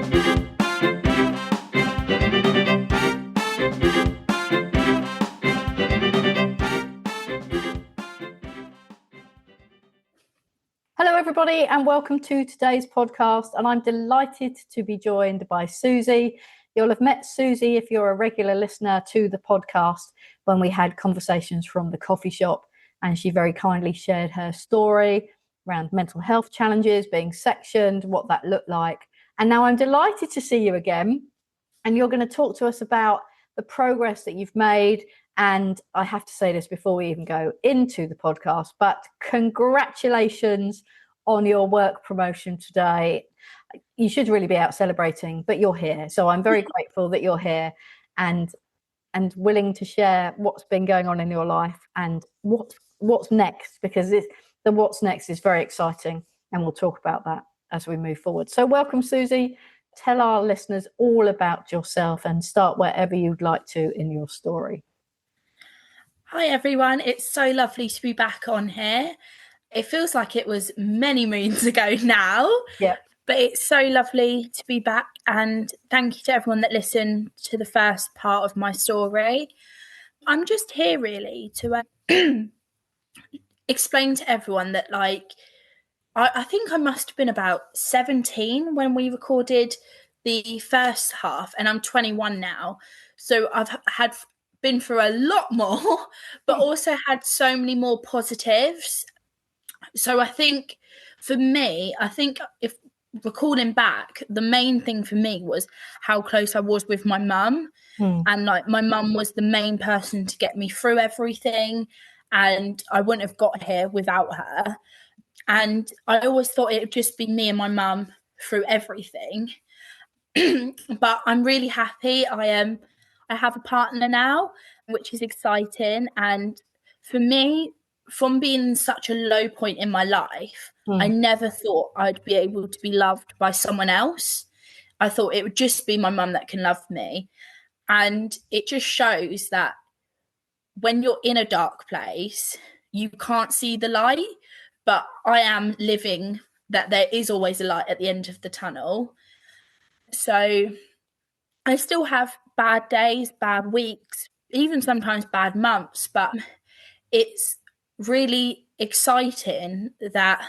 Hello everybody and welcome to today's podcast, and I'm delighted to be joined by Susie. You'll have met Susie if you're a regular listener to the podcast when we had conversations from the coffee shop, and she very kindly shared her story around mental health challenges, being sectioned, what that looked like. And now I'm delighted to see you again, and you're going to talk to us about the progress that you've made. And I have to say this before we even go into the podcast, but congratulations on your work promotion today. You should really be out celebrating, but you're here. So I'm very grateful that you're here and willing to share what's been going on in your life and what's next, because the what's next is very exciting, and we'll talk about that as we move forward. So welcome, Susie. Tell our listeners all about yourself and start wherever you'd like to in your story. Hi everyone, it's so lovely to be back on here. It feels like it was many moons ago now, but it's so lovely to be back, and thank you to everyone that listened to the first part of my story. I'm just here really to explain to everyone that I think I must have been about 17 when we recorded the first half, and I'm 21 now, so I've been through a lot more, but also had so many more positives. So I think for me, if recalling back, the main thing for me was how close I was with my mum. And my mum was the main person to get me through everything, and I wouldn't have got here without her. And I always thought it would just be me and my mum through everything. But I'm really happy. I have a partner now, which is exciting. And for me, from being in such a low point in my life, I never thought I'd be able to be loved by someone else. I thought it would just be my mum that can love me. And it just shows that when you're in a dark place, you can't see the light. But I am living that there is always a light at the end of the tunnel. So I still have bad days, bad weeks, even sometimes bad months, but it's really exciting that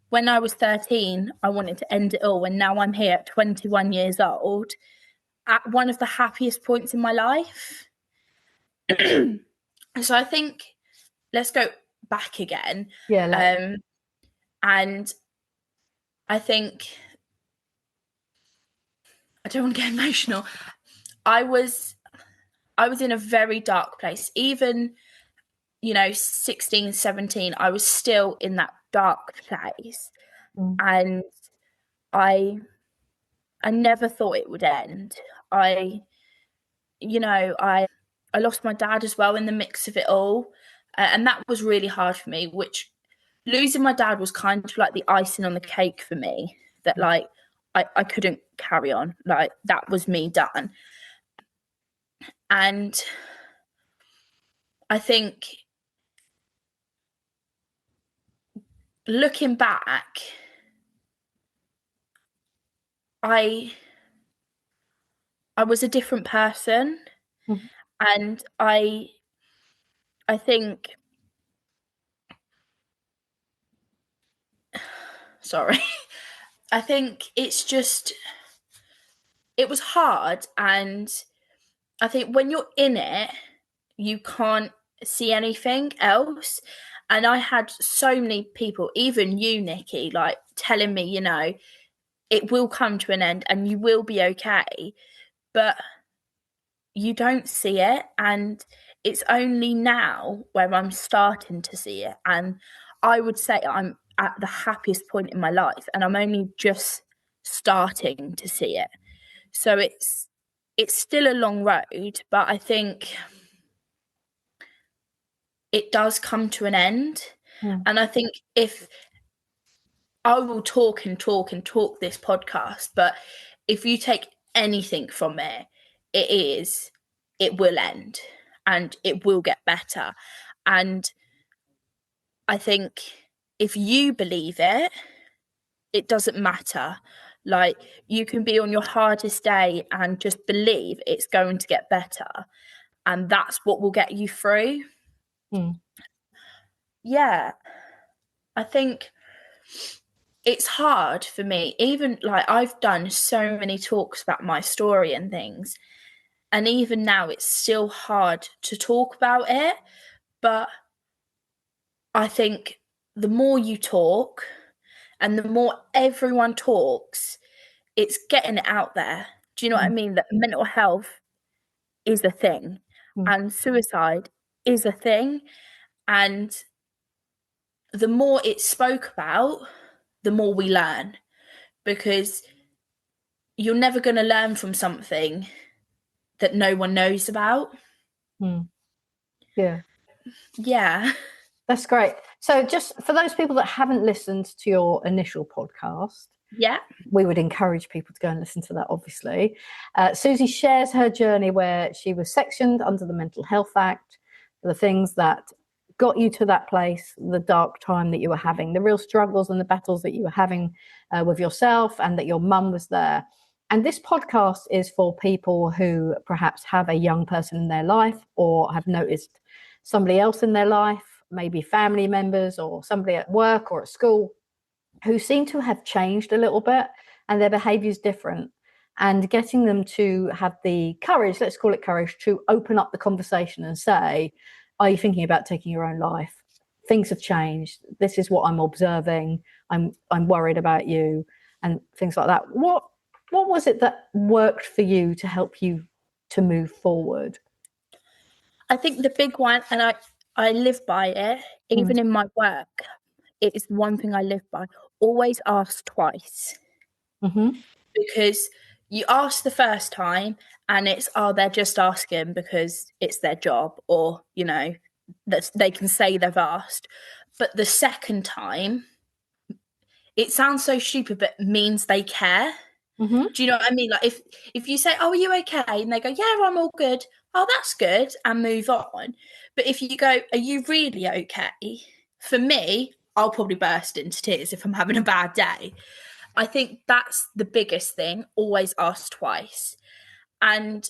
when I was 13, I wanted to end it all, and now I'm here at 21 years old at one of the happiest points in my life. So I think let's go back again. And I think, I don't want to get emotional. I was in a very dark place. Even, 16, 17, I was still in that dark place. And I never thought it would end. I lost my dad as well in the mix of it all. And that was really hard for me, which losing my dad was kind of like the icing on the cake for me, that I couldn't carry on. That was me done. And I think looking back, I was a different person. And I think, sorry, I think it's just, it was hard. And I think when you're in it, you can't see anything else. And I had so many people, even you, Nikki, telling me, it will come to an end and you will be okay. But you don't see it. And it's only now where I'm starting to see it. And I would say I'm at the happiest point in my life, and I'm only just starting to see it. So it's still a long road, but I think it does come to an end. And I think if I will talk this podcast, but if you take anything from it, it will end and it will get better. And I think if you believe it, it doesn't matter Like, you can be on your hardest day and just believe it's going to get better, and that's what will get you through. Yeah, I think it's hard for me. Even like, I've done so many talks about my story and things, and even now it's still hard to talk about it. But I think the more you talk and the more everyone talks, it's getting it out there. Do you know what I mean? That mental health is a thing and suicide is a thing. And the more it's spoke about, the more we learn, because you're never going to learn from something that no one knows about. Yeah. Yeah. That's great. So just for those people that haven't listened to your initial podcast, Yeah. we would encourage people to go and listen to that, obviously. Susie shares her journey where she was sectioned under the Mental Health Act, the things that got you to that place, the dark time that you were having, the real struggles and the battles that you were having with yourself, and that your mum was there. And this podcast is for people who perhaps have a young person in their life, or have noticed somebody else in their life, maybe family members or somebody at work or at school, who seem to have changed a little bit and their behavior is different, and getting them to have the courage, let's call it courage, to open up the conversation and say, are you thinking about taking your own life? Things have changed. This is what I'm observing. I'm worried about you, and things like that. What was it that worked for you to help you to move forward? I think the big one, and I live by it, even in my work, it is one thing I live by. Always ask twice. Because you ask the first time and it's, oh, they're just asking because it's their job, or, you know, that they can say they've asked. But the second time, it sounds so stupid, but means they care. Do you know what I mean? Like, if you say, oh, are you okay? And they go, yeah, I'm all good. Oh, that's good. And move on. But if you go, are you really okay? For me, I'll probably burst into tears if I'm having a bad day. I think that's the biggest thing. Always ask twice. And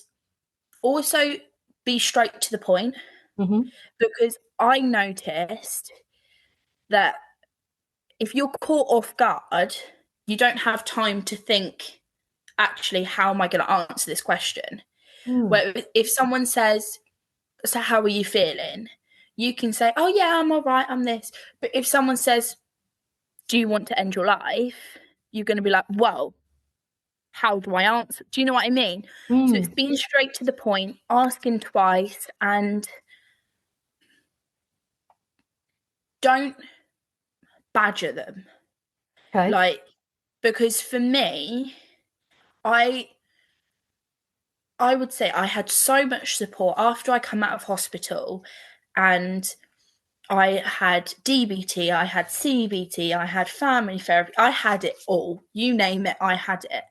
also be straight to the point. Because I noticed that if you're caught off guard, you don't have time to think, actually, how am I going to answer this question? Where if someone says, so how are you feeling? You can say, oh, yeah, I'm all right, I'm this. But if someone says, do you want to end your life? You're going to be like, well, how do I answer? Do you know what I mean? So it's being straight to the point, asking twice, and don't badger them. Okay. Like, because for me, I would say I had so much support after I come out of hospital, and I had DBT, I had CBT, I had family therapy, I had it all. You name it, I had it.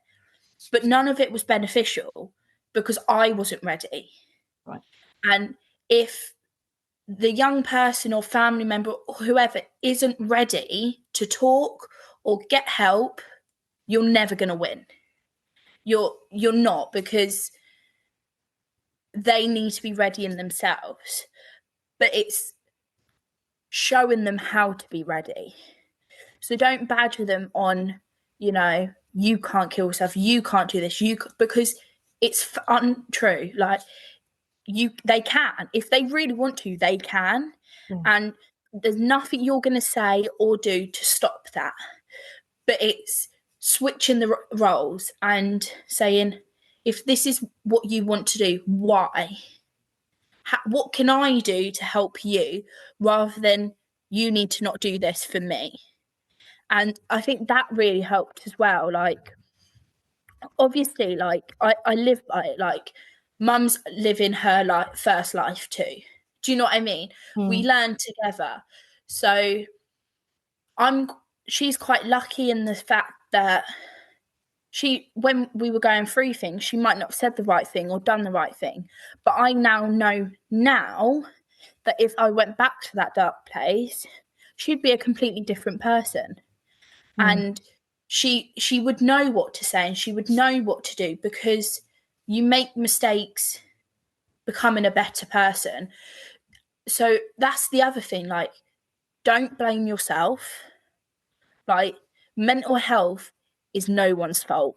But none of it was beneficial because I wasn't ready. Right. And if the young person or family member or whoever isn't ready to talk or get help, you're never going to win. You're not, because they need to be ready in themselves. But it's showing them how to be ready. So don't badger them on, you know, you can't kill yourself, you can't do this, because it's untrue. Like, they can. If they really want to, they can. And there's nothing you're going to say or do to stop that. But it's switching the roles and saying, if this is what you want to do, why? What can I do to help you, rather than you need to not do this for me? And I think that really helped as well. Like, obviously, like, I live by it. Like, mum's living her first life too. Do you know what I mean? We learn together. So she's quite lucky in the fact that when we were going through things, she might not have said the right thing or done the right thing. But I now know that if I went back to that dark place, she'd be a completely different person. And she would know what to say and she would know what to do, because you make mistakes becoming a better person. So that's the other thing, like, don't blame yourself. Like, mental health is no one's fault.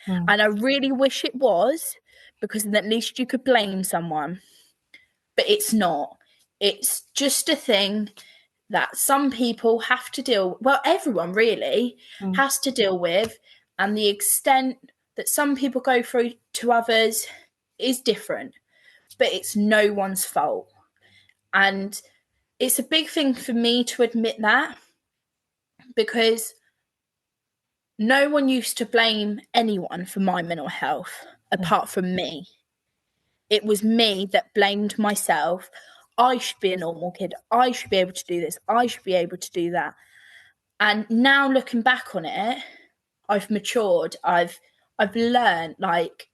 And I really wish it was, because then at least you could blame someone. But it's not. It's just a thing that some people have to deal, well, everyone really has to deal with, and the extent that some people go through to others is different, but it's no one's fault. And it's a big thing for me to admit that, because no one used to blame anyone for my mental health apart from me. It was me that blamed myself. I should be a normal kid. I should be able to do this. I should be able to do that. And now looking back on it, I've matured. I've learned, like,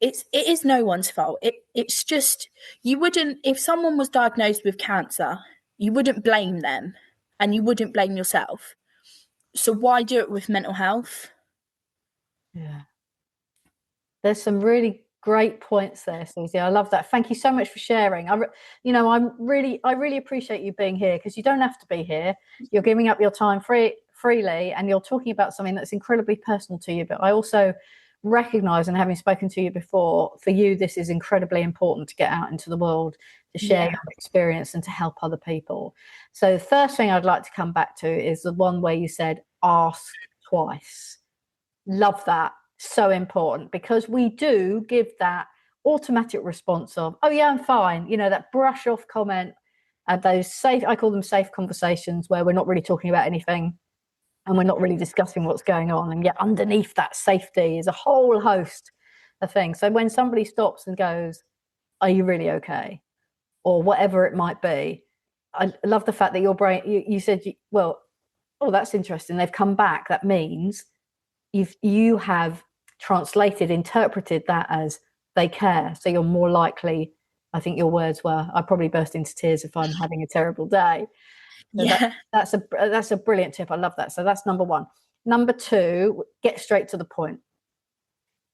it is no one's fault. It's just, you wouldn't, if someone was diagnosed with cancer, you wouldn't blame them and you wouldn't blame yourself. So why do it with mental health? Yeah. There's some really great points there, Susie. I love that. Thank you so much for sharing. I really appreciate you being here, because you don't have to be here. You're giving up your time freely, and you're talking about something that's incredibly personal to you. But I also recognize, and having spoken to you before, for you, this is incredibly important to get out into the world, to share your experience and to help other people. So the first thing I'd like to come back to is the one where you said, ask twice. Love that. So important, because we do give that automatic response of, oh yeah, I'm fine, that brush off comment, and those safe, I call them safe conversations, where we're not really talking about anything and we're not really discussing what's going on, and yet underneath that safety is a whole host of things. So when somebody stops and goes, are you really okay, or whatever it might be, I love the fact that your brain, you said, well, oh, that's interesting, they've come back. That means you have interpreted that as they care. So you're more likely, I think your words were, I probably burst into tears if I'm having a terrible day. So that's a brilliant tip. I love that. So that's number one. Number two, get straight to the point.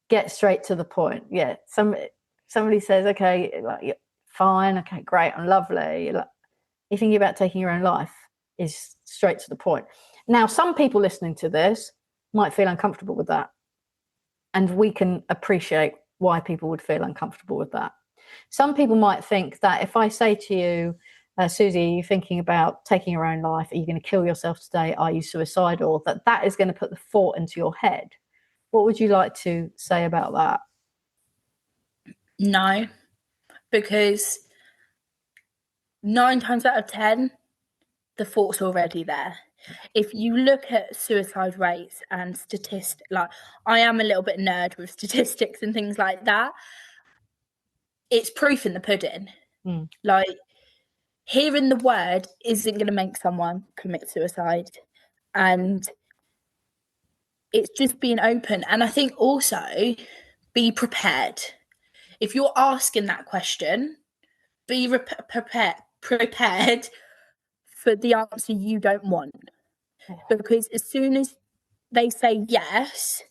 Get straight to the point. Yeah. Somebody says, okay, like, fine, okay, great, I'm lovely. You're thinking about taking your own life, is straight to the point. Now, some people listening to this might feel uncomfortable with that. And we can appreciate why people would feel uncomfortable with that. Some people might think that if I say to you, Susie, are you thinking about taking your own life? Are you going to kill yourself today? Are you suicidal? That is going to put the thought into your head. What would you like to say about that? No, because 9 times out of 10, the thought's already there. If you look at suicide rates and statistics, like, I am a little bit nerd with statistics and things like that, it's proof in the pudding. Like, hearing the word isn't going to make someone commit suicide. And it's just being open. And I think also, be prepared. If you're asking that question, be prepared for the answer you don't want. Because as soon as they say yes,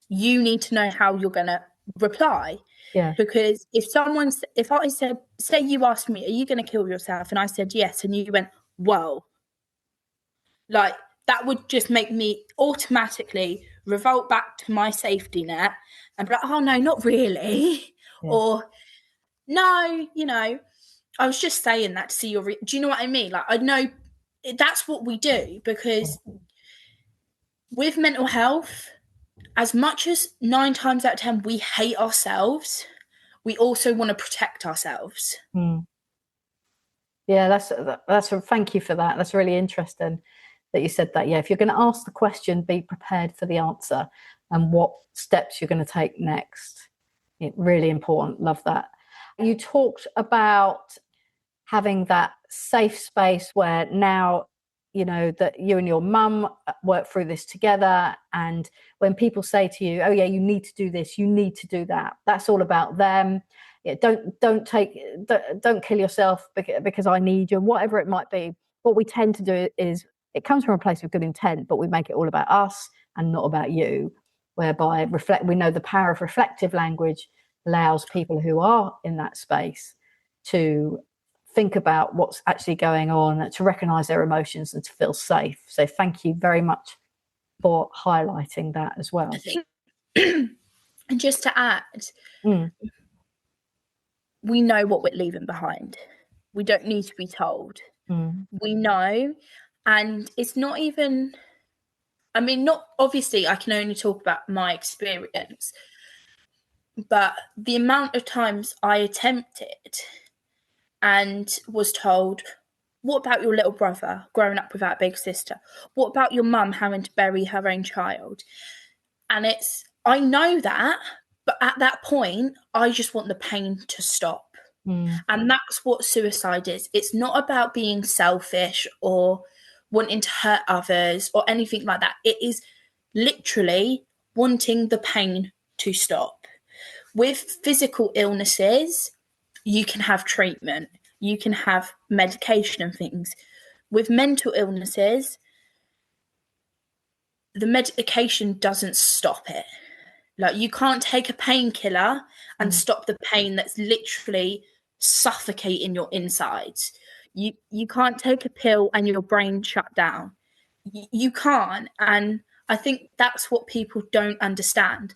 you need to know how you're going to reply. Yeah. Because if I said, say you asked me, are you going to kill yourself? And I said yes, and you went, whoa. Like, that would just make me automatically revolt back to my safety net and be like, oh no, not really. Yeah. Or, no, I was just saying that to see your, do you know what I mean? Like, I know that's what we do, because with mental health, as much as 9 times out of 10 we hate ourselves, we also want to protect ourselves. Yeah, that's thank you for that. That's really interesting that you said that. Yeah, if you're going to ask the question, be prepared for the answer and what steps you're going to take next. Really important. Love that. You talked about having that safe space where now, that you and your mum work through this together. And when people say to you, oh yeah, you need to do this, you need to do that, that's all about them. Yeah, don't kill yourself because I need you, whatever it might be. What we tend to do is it comes from a place of good intent, but we make it all about us and not about you, whereby we know the power of reflective language allows people who are in that space to think about what's actually going on, to recognize their emotions and to feel safe. So thank you very much for highlighting that as well. I think, and just to add, we know what we're leaving behind. We don't need to be told. We know, and it's not even, I mean, not obviously, I can only talk about my experience, but the amount of times I attempted and was told, what about your little brother growing up without a big sister? What about your mum having to bury her own child? And I know that, but at that point, I just want the pain to stop. And that's what suicide is. It's not about being selfish or wanting to hurt others or anything like that. It is literally wanting the pain to stop. With physical illnesses, you can have treatment, you can have medication and things. With mental illnesses, the medication doesn't stop it. Like, you can't take a painkiller and stop the pain that's literally suffocating your insides. You can't take a pill and your brain shut down. You can't. And I think that's what people don't understand.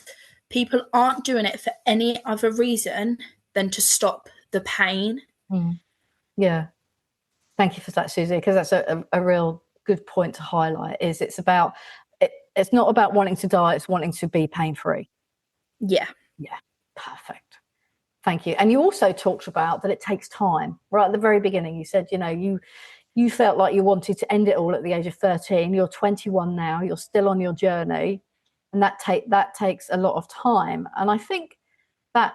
People aren't doing it for any other reason than to stop the pain. Yeah. Thank you for that, Susie, because that's a real good point to highlight. It's not about wanting to die, it's wanting to be pain-free. Yeah. Perfect. Thank you. And you also talked about that it takes time. Right at the very beginning, you said, you felt like you wanted to end it all at the age of 13. You're 21 now. You're still on your journey, and that takes a lot of time. And I think that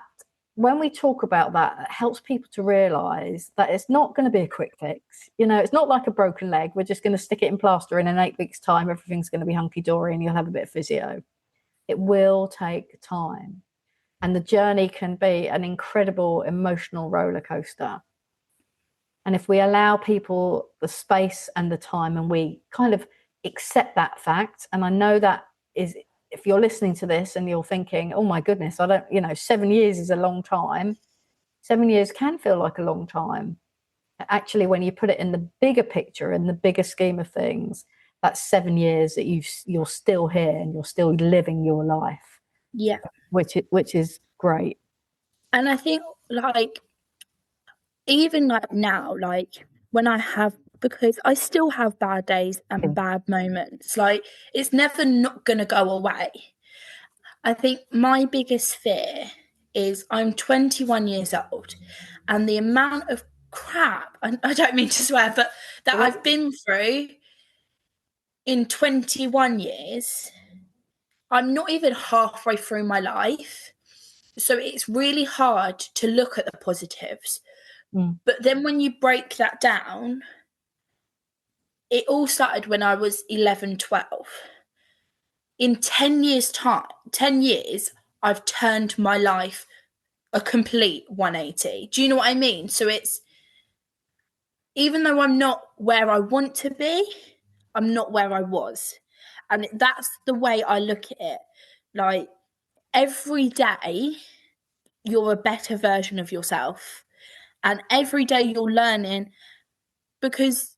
when we talk about that, it helps people to realize that it's not going to be a quick fix. It's not like a broken leg. We're just going to stick it in plaster, and in 8 weeks' time, everything's going to be hunky-dory and you'll have a bit of physio. It will take time. And the journey can be an incredible emotional roller coaster. And if we allow people the space and the time, and we kind of accept that fact, and I know that is, if you're listening to this and you're thinking, oh my goodness, 7 years is a long time. 7 years can feel like a long time. Actually, when you put it in the bigger picture, in the bigger scheme of things, that's 7 years that you're still here and you're still living your life. Yeah. Which is great. And I think, like, even like now, like when because I still have bad days and bad moments, like it's never not going to go away. I think my biggest fear is I'm 21 years old, and the amount of crap, I don't mean to swear, but that I've been through in 21 years, I'm not even halfway through my life. So it's really hard to look at the positives. But then when you break that down, it all started when I was 11, 12. In 10 years' time, 10 years, I've turned my life a complete 180. Do you know what I mean? So it's, even though I'm not where I want to be, I'm not where I was. And that's the way I look at it. Like, every day, you're a better version of yourself. And every day you're learning, because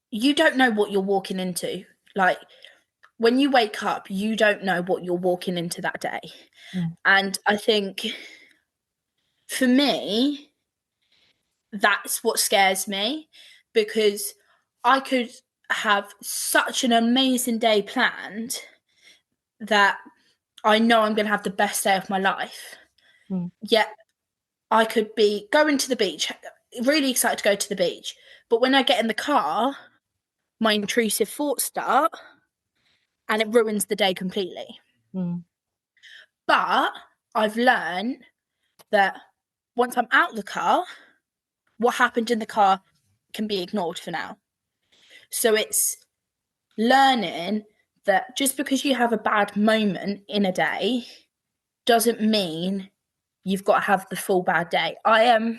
you don't know what you're walking into. Like, when you wake up, you don't know what you're walking into that day. And I think for me, that's what scares me, because I could have such an amazing day planned that I know I'm going to have the best day of my life. Yet I could be going to the beach, really excited to go to the beach. But when I get in the car, my intrusive thoughts start and it ruins the day completely. But I've learned that once I'm out of the car, what happened in the car can be ignored for now. So it's learning that just because you have a bad moment in a day doesn't mean you've got to have the full bad day. I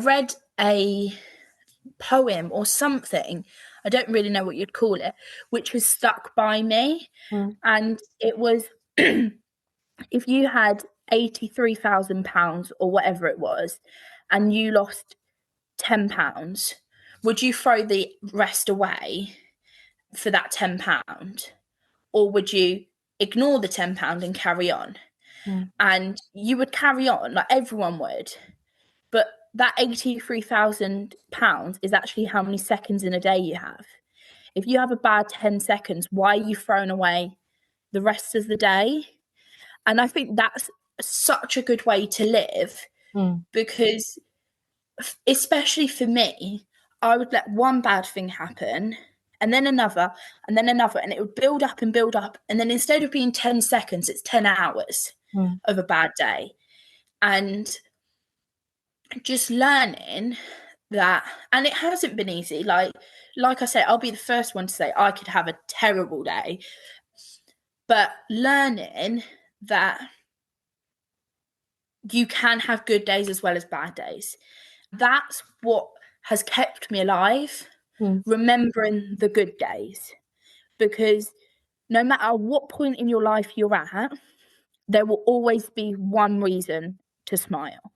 read poem or something, I don't really know what you'd call it, which has stuck by me. And it was, if you had £83,000 or whatever it was, and you lost £10, would you throw the rest away for that £10? Or would you ignore the £10 and carry on? And you would carry on, like everyone would. But that £83,000 is actually how many seconds in a day you have. If you have a bad 10 seconds, why are you throwing away the rest of the day? And I think that's such a good way to live, because especially for me, I would let one bad thing happen and then another and then another, and it would build up and build up. And then instead of being 10 seconds, it's 10 hours of a bad day. And just learning that, and it hasn't been easy. Like I say, I'll be the first one to say I could have a terrible day, but learning that you can have good days as well as bad days. That's what has kept me alive, remembering the good days. Because no matter what point in your life you're at, there will always be one reason to smile.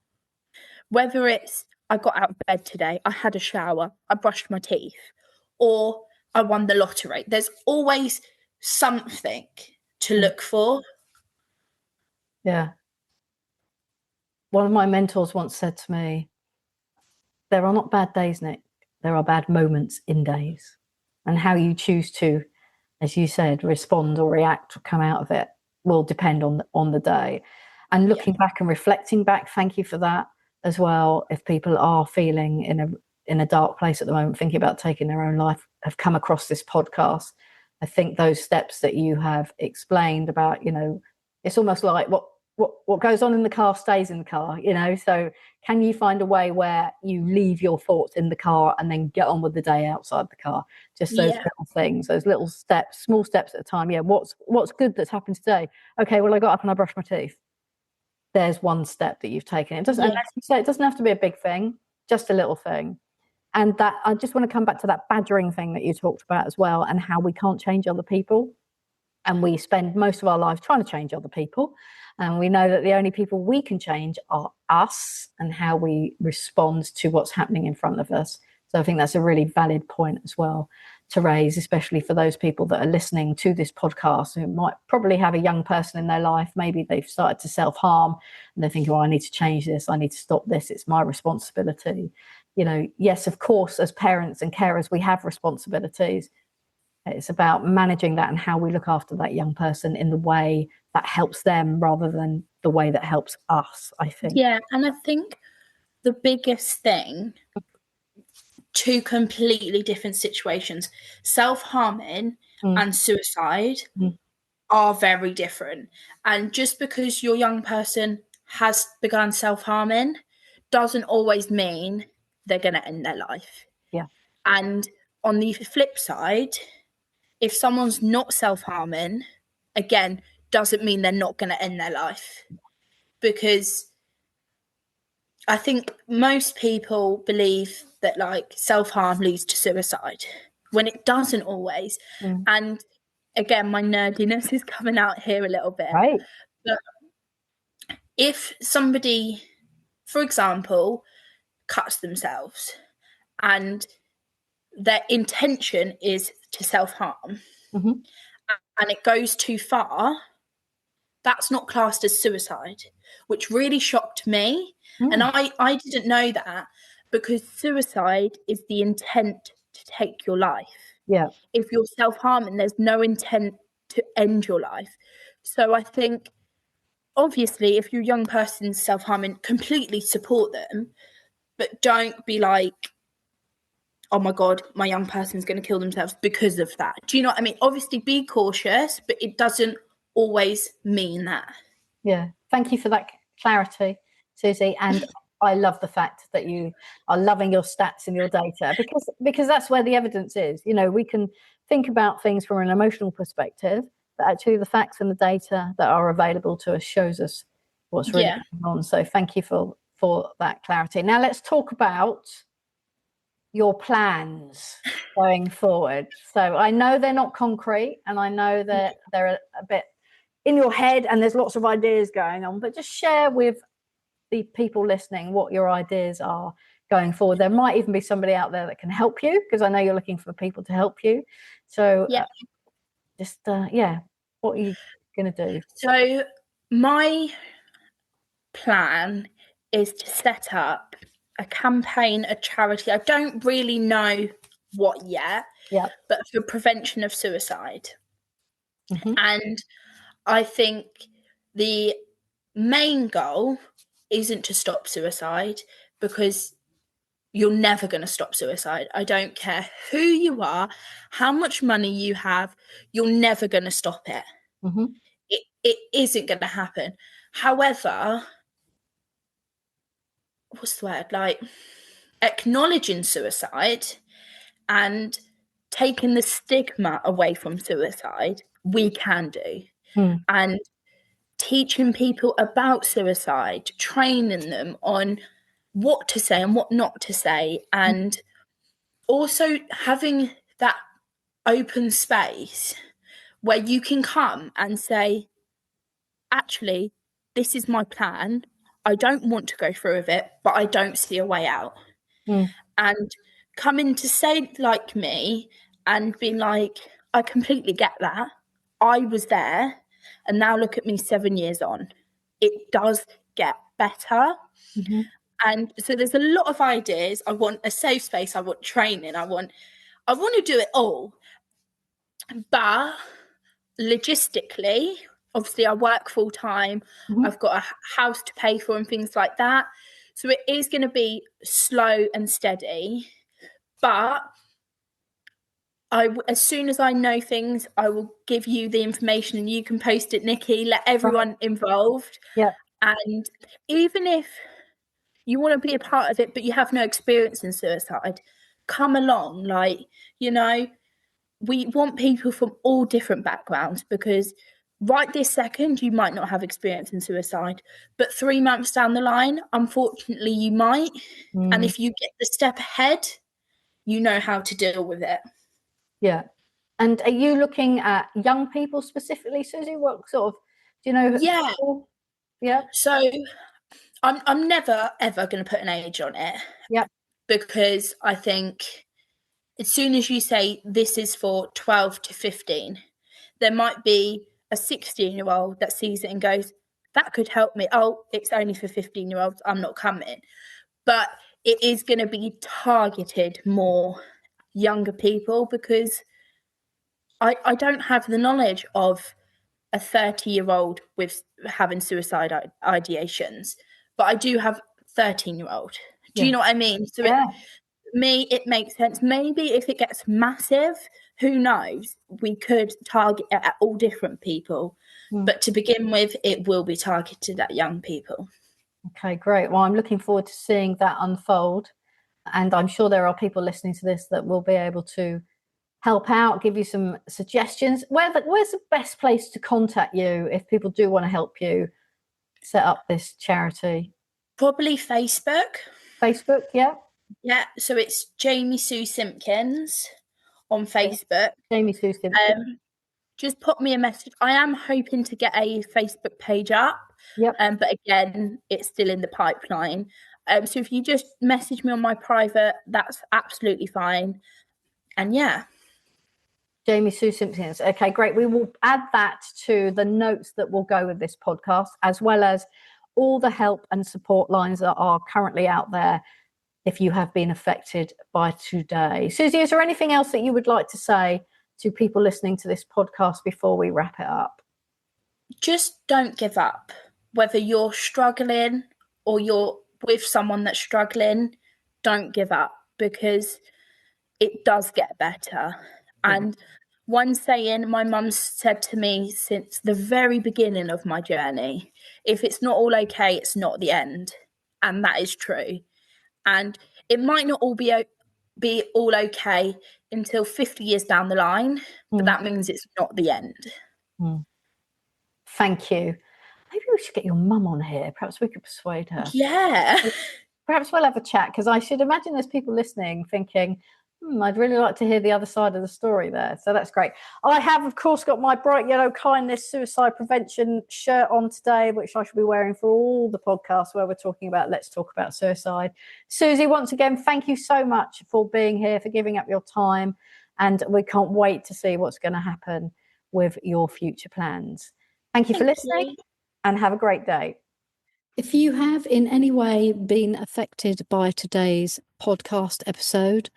Whether it's I got out of bed today, I had a shower, I brushed my teeth, or I won the lottery. There's always something to look for. Yeah. One of my mentors once said to me, there are not bad days, Nick. There are bad moments in days. And how you choose to, as you said, respond or react or come out of it will depend on the day. And looking back and reflecting back, thank you for that as well. If people are feeling in a dark place at the moment, thinking about taking their own life, have come across this podcast, I think those steps that you have explained about, it's almost like what goes on in the car stays in the car, so can you find a way where you leave your thoughts in the car and then get on with the day outside the car? Just those little things, those little steps, small steps at a time. What's good that's happened today? Okay, well, I got up and I brushed my teeth. There's one step that you've taken. It doesn't, as you say, it doesn't have to be a big thing, just a little thing. And that, I just want to come back to that badgering thing that you talked about as well, and how we can't change other people. And we spend most of our lives trying to change other people. And we know that the only people we can change are us and how we respond to what's happening in front of us. So I think that's a really valid point as well to raise, especially for those people that are listening to this podcast who might probably have a young person in their life. Maybe they've started to self-harm and they're thinking, I need to change this. I need to stop this. It's my responsibility. Yes, of course, as parents and carers, we have responsibilities. It's about managing that and how we look after that young person in the way that helps them rather than the way that helps us, I think. Yeah, and I think the biggest thing, two completely different situations, self-harming and suicide are very different. And just because your young person has begun self-harming doesn't always mean they're going to end their life. Yeah. And on the flip side, if someone's not self-harming, again, doesn't mean they're not going to end their life. Because I think most people believe that self-harm leads to suicide when it doesn't always. And again, my nerdiness is coming out here a little bit. Right. But if somebody, for example, cuts themselves and their intention is to self-harm and it goes too far, that's not classed as suicide, which really shocked me. And I didn't know that, because suicide is the intent to take your life. Yeah. If you're self-harming, there's no intent to end your life. So I think, obviously, if your young person's self-harming, completely support them, but don't be like, oh my God, my young person's going to kill themselves because of that. Do you know what I mean? Obviously, be cautious, but it doesn't always mean that. Yeah. Thank you for that clarity, Susie. And I love the fact that you are loving your stats and your data, because that's where the evidence is. We can think about things from an emotional perspective, but actually the facts and the data that are available to us shows us what's really going on. So thank you for that clarity. Now let's talk about your plans going forward? So I know they're not concrete, and I know that they're a bit in your head and there's lots of ideas going on, but just share with the people listening what your ideas are going forward. There might even be somebody out there that can help you, because I know you're looking for people to help you. So what are you going to do? So my plan is to set up a campaign, a charity. I don't really know what yet, but for prevention of suicide. Mm-hmm. And I think the main goal isn't to stop suicide, because you're never going to stop suicide. I don't care who you are, how much money you have, you're never going to stop it. Mm-hmm. It isn't going to happen. However, what's the word? Like, acknowledging suicide and taking the stigma away from suicide, we can do. And teaching people about suicide, training them on what to say and what not to say, and also having that open space where you can come and say, actually, this is my plan. I don't want to go through with it, but I don't see a way out. And coming to say, like me, and being like, I completely get that. I was there, and now look at me 7 years on. It does get better. Mm-hmm. And so there's a lot of ideas. I want a safe space. I want training. I want to do it all. But logistically, obviously I work full time. Mm-hmm. I've got a house to pay for and things like that. So it is going to be slow and steady. But as soon as I know things, I will give you the information and you can post it, Nikki, let everyone involved. Yeah. And even if you want to be a part of it, but you have no experience in suicide, come along. Like, we want people from all different backgrounds, because right this second, you might not have experience in suicide, but 3 months down the line, unfortunately, you might. And if you get the step ahead, you know how to deal with it. Yeah. And are you looking at young people specifically, Susie? What sort of, do you know? Yeah. People? Yeah. So I'm never, ever going to put an age on it. Yeah. Because I think as soon as you say this is for 12 to 15, there might be a 16-year-old that sees it and goes, that could help me. Oh, it's only for 15-year-olds. I'm not coming. But it is going to be targeted more younger people, because I don't have the knowledge of a 30-year-old with having suicide ideations, but I do have 13-year-old. Do you know what I mean? So it makes sense. Maybe if it gets massive, who knows? We could target it at all different people. But to begin with, it will be targeted at young people. Okay, great. Well, I'm looking forward to seeing that unfold. And I'm sure there are people listening to this that will be able to help out, give you some suggestions. Where's the best place to contact you if people do want to help you set up this charity? Probably Facebook. Facebook, yeah. Yeah, so it's Jamie Sue Simpkins on Facebook. Jamie Sue Simpkins. Just pop me a message. I am hoping to get a Facebook page up. Yep. But again, it's still in the pipeline. So if you just message me on my private, that's absolutely fine. And yeah. Jamie Sue Simpkins. Okay, great. We will add that to the notes that will go with this podcast, as well as all the help and support lines that are currently out there if you have been affected by today. Susie, is there anything else that you would like to say to people listening to this podcast before we wrap it up? Just don't give up. Whether you're struggling or you're with someone that's struggling, don't give up, because it does get better. And one saying my mum's said to me since the very beginning of my journey, if it's not all okay, it's not the end. And that is true. And it might not all be all okay until 50 years down the line, but that means it's not the end. Thank you. Maybe we should get your mum on here. Perhaps we could persuade her. Yeah. perhaps we'll have a chat, because I should imagine there's people listening thinking, I'd really like to hear the other side of the story there. So that's great. I have, of course, got my bright yellow kindness suicide prevention shirt on today, which I should be wearing for all the podcasts where we're talking about Let's Talk About Suicide. Susie, once again, thank you so much for being here, for giving up your time. And we can't wait to see what's going to happen with your future plans. Thank you for listening and have a great day. If you have in any way been affected by today's podcast episode,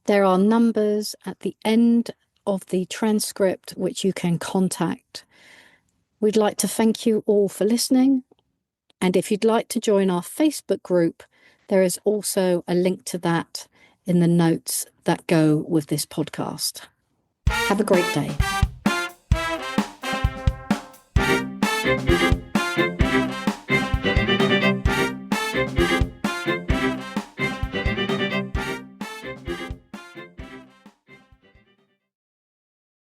there are numbers at the end of the transcript which you can contact. We'd like to thank you all for listening. And if you'd like to join our Facebook group, there is also a link to that in the notes that go with this podcast. Have a great day.